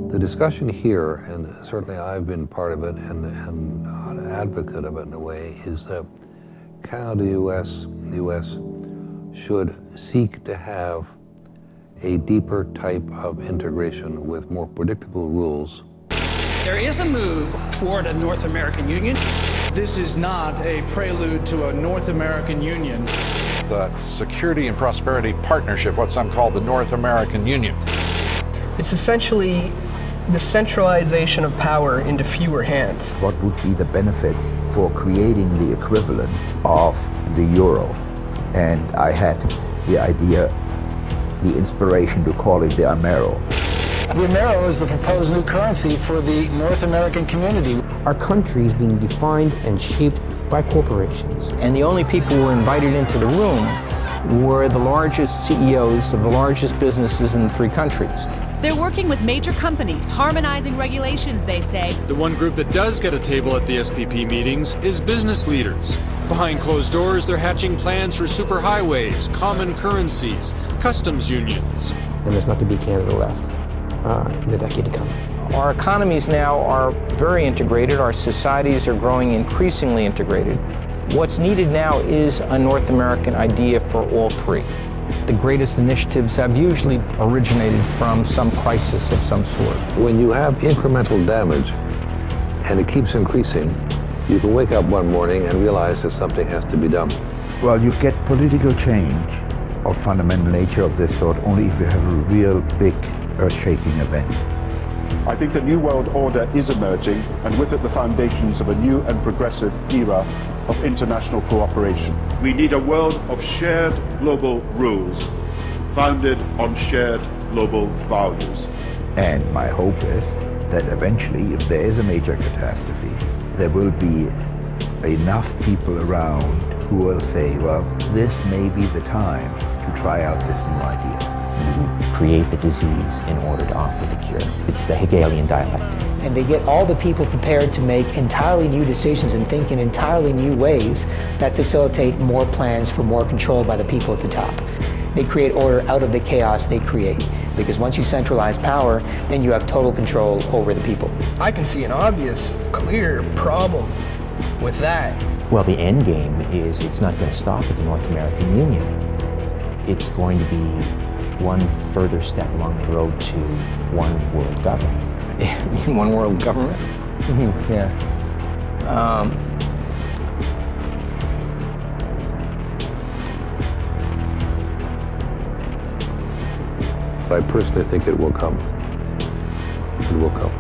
The discussion here, and certainly I've been part of it and an advocate of it in a way, is that Canada, the U.S. should seek to have a deeper type of integration with more predictable rules. There is a move toward a North American Union. This is not a prelude to a North American Union. The Security and Prosperity Partnership, what some call the North American Union. It's essentially the centralization of power into fewer hands. What would be the benefits for creating the equivalent of the euro? And I had the idea, the inspiration to call it the Amero. The Amero is the proposed new currency for the North American community. Our country is being defined and shaped by corporations. And the only people who were invited into the room were the largest CEOs of the largest businesses in the three countries. They're working with major companies, harmonizing regulations, they say. The one group that does get a table at the SPP meetings is business leaders. Behind closed doors, they're hatching plans for superhighways, common currencies, customs unions. And there's not going to be Canada left in the decade to come. Our economies now are very integrated. Our societies are growing increasingly integrated. What's needed now is a North American idea for all three. The greatest initiatives have usually originated from some crisis of some sort. When you have incremental damage and it keeps increasing, you can wake up one morning and realize that something has to be done. Well, you get political change of fundamental nature of this sort only if you have a real big earth-shaking event. I think the New World Order is emerging, and with it the foundations of a new and progressive era of international cooperation. We need a world of shared global rules, founded on shared global values. And my hope is that eventually, if there is a major catastrophe, there will be enough people around who will say, well, this may be the time to try out this new idea. You create the disease in order to offer the cure. It's the Hegelian dialectic. And they get all the people prepared to make entirely new decisions and think in entirely new ways that facilitate more plans for more control by the people at the top. They create order out of the chaos they create, because once you centralize power, then you have total control over the people. I can see an obvious, clear problem with that. Well, the end game is it's not going to stop at the North American Union. It's going to be one further step along the road to one world government. One world government? Yeah. I personally think it will come. It will come.